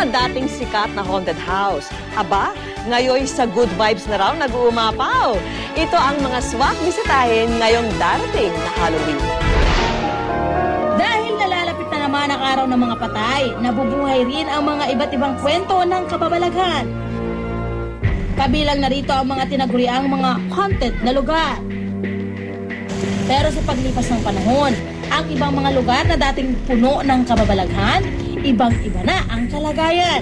mga dating sikat na haunted house. Aba, ngayon sa good vibes na raw nag-uumapaw. Ito ang mga swak bisitahin ngayong darating na Halloween. Dahil nalalapit na naman ang araw ng mga patay, nabubuhay rin ang mga iba't ibang kwento ng kababalaghan. Kabilang na rito ang mga tinaguriang mga haunted na lugar. Pero sa paglipas ng panahon, ang ibang mga lugar na dating puno ng kababalaghan, ibang-iba na ang kalagayan.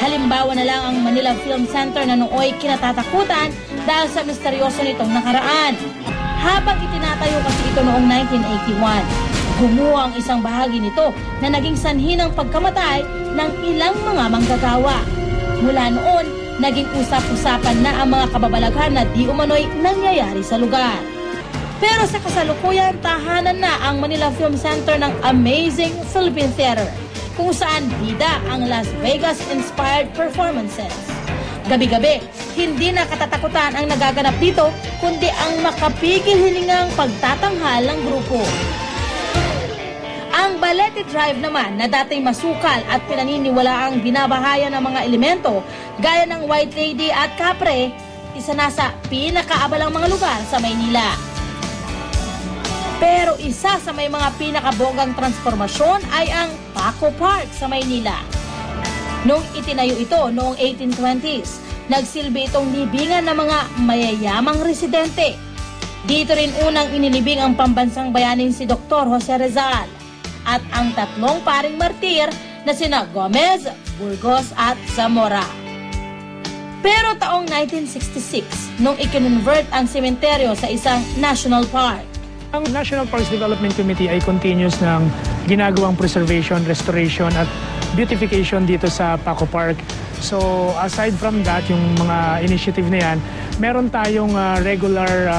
Halimbawa na lang ang Manila Film Center na nooy kinatatakutan dahil sa misteryoso nitong nakaraan. Habang itinatayo kasi ito noong 1981, gumuho ang isang bahagi nito na naging sanhi ng pagkamatay ng ilang mga manggagawa. Mula noon, naging usap-usapan na ang mga kababalaghan na di umano'y nangyayari sa lugar. Pero sa kasalukuyan, tahanan na ang Manila Film Center ng Amazing Philippine Theater, kung saan bida ang Las Vegas-inspired performances. Gabi-gabi, hindi na katatakutan ang nagaganap dito, kundi ang makapigil hiningang pagtatanghal ng grupo. Ang Balete Drive naman na dating masukal at pinaniniwalaang binabahayan ng mga elemento gaya ng White Lady at Capre, isa na sa pinakaabalang mga lugar sa Maynila. Pero isa sa may mga pinakabonggang transformasyon ay ang Paco Park sa Maynila. Noong itinayo ito noong 1820s, nagsilbi itong libingan ng mga mayayamang residente. Dito rin unang inilibing ang pambansang bayaning si Dr. Jose Rizal at ang tatlong paring martir na sina Gomez, Burgos at Zamora. Pero taong 1966, nung ikinonvert ang sementeryo sa isang national park. Ang National Parks Development Committee ay continuous ng ginagawang preservation, restoration at beautification dito sa Paco Park. So aside from that, yung mga initiative na yan, meron tayong regular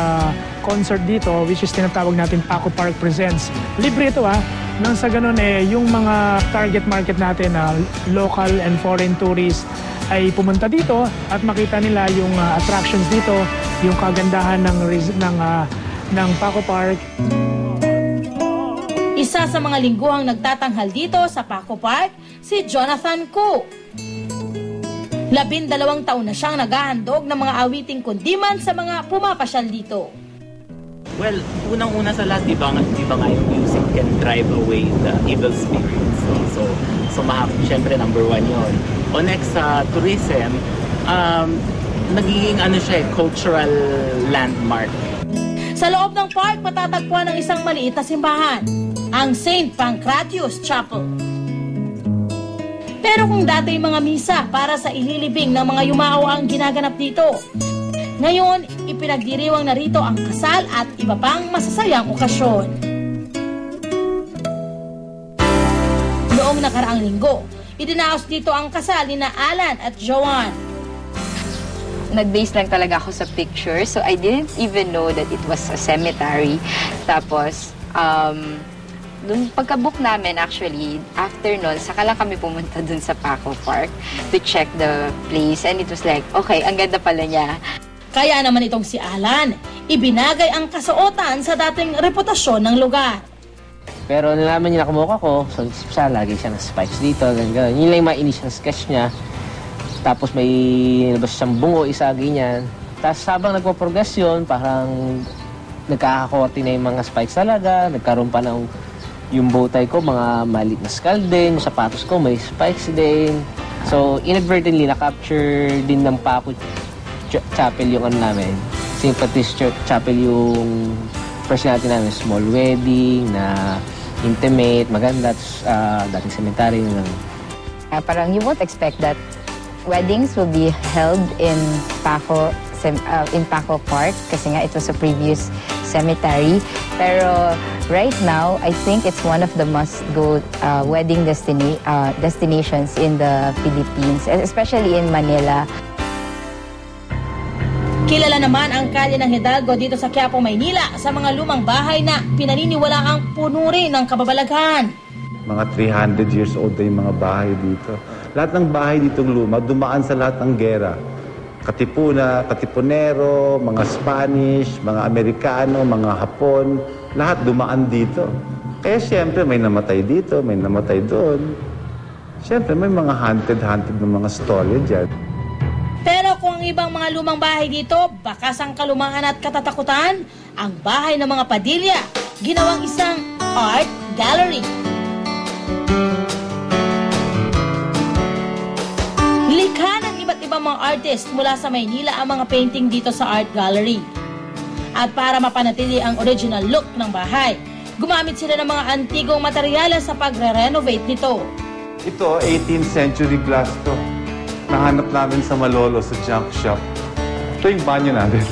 concert dito which is tinatawag natin Paco Park Presents. Libre ito nang sa ganun yung mga target market natin na local and foreign tourists ay pumunta dito at makita nila yung attractions dito, yung kagandahan ng Paco Park. Isa sa mga lingguhang nagtatanghal dito sa Paco Park, si Jonathan Koo. 12 taon na siyang naghahandog ng mga awiting kundiman sa mga pumapasyal dito. Well, unang-una sa lahat, di ba nga yung music can drive away the evil spirits. So syempre number one yun. O next, sa tourism, nagiging cultural landmark. Sa loob ng park, matatagpuan ng isang maliit na simbahan, ang St. Pancratius Chapel. Pero kung dati mga misa para sa ililibing ng mga yumao ang ginaganap dito, ngayon, ipinagdiriwang na rito ang kasal at iba pang masasayang okasyon. Noong nakaraang linggo, idinaos dito ang kasal ni na Alan at Joanne. Nag-base lang talaga ako sa picture. So, I didn't even know that it was a cemetery. Tapos, nung pagka-book namin, actually, after nun, saka lang kami pumunta dun sa Paco Park to check the place. And it was like, okay, ang ganda pala niya. Kaya naman itong si Alan, ibinagay ang kasuotan sa dating reputasyon ng lugar. Pero nalaman niya na kumukha ko, so siya, lagi siya ng spikes dito, ganyan. Yun lang yung mga initial sketch niya. Tapos may nilabas siyang bungo, isa, ganyan. Tapos habang nagpo-progress yun, parang nagkakakorte na yung mga spikes talaga, nagkaroon pa ng yung bowtie ko, mga maliit na skull din, yung sapatos ko may spikes din. So inadvertently, na-capture din ng Paco Chapel yung namin. Sympathies Chapel yung personality namin, small wedding, na intimate, maganda, dating cemetery. Parang you won't expect that weddings will be held in Paco Park kasi nga it was a previous cemetery. Pero right now, I think it's one of the must-go wedding destinations in the Philippines, especially in Manila. Kilala naman ang kalye ng Hidalgo dito sa Quiapo, Maynila sa mga lumang bahay na pinaniniwalaang puno rin ng kababalaghan. Mga 300 years old na yung mga bahay dito. Lahat ng bahay dito luma, dumaan sa lahat ng gera. Katipunero, mga Spanish, mga Amerikano, mga Hapon, lahat dumaan dito. Kaya siyempre may namatay dito, may namatay doon. Siyempre, may mga haunted na mga storya dyan. Pero kung ang ibang mga lumang bahay dito, bakas ang kalumangan at katatakutan, ang bahay ng mga Padilla, ginawang isang art gallery. Likha ng iba't ibang mga artist mula sa Maynila ang mga painting dito sa art gallery. At para mapanatili ang original look ng bahay, gumamit sila ng mga antigong materyales sa pagre-renovate nito. Ito, 18th century glass to. Nahanap namin sa Malolo, sa junk shop. Ito yung banyo natin.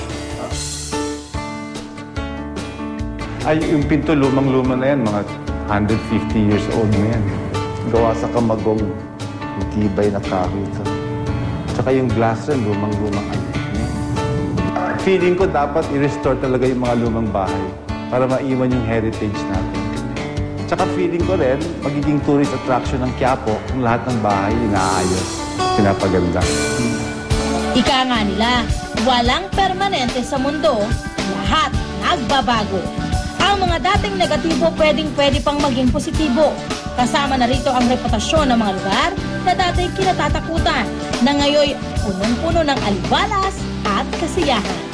Ay, yung pinto, lumang-luma na yan. Mga 150 years old na yan. Gawa sa kamagong tibay na kahoy ito. Tsaka yung glass rin, lumang-lumang feeling ko dapat i-restore talaga yung mga lumang bahay para maiwan yung heritage natin. Tsaka feeling ko rin, magiging tourist attraction ng Quiapo kung lahat ng bahay inaayos, pinapaganda. Ika nga nila, walang permanente sa mundo, lahat nagbabago. Ang mga dating negatibo pwedeng-pwede pang maging positibo. Kasama na rito ang reputasyon ng mga lugar na dating kinatatakutan na ngayon punong-puno ng alibalas at kasiyahan.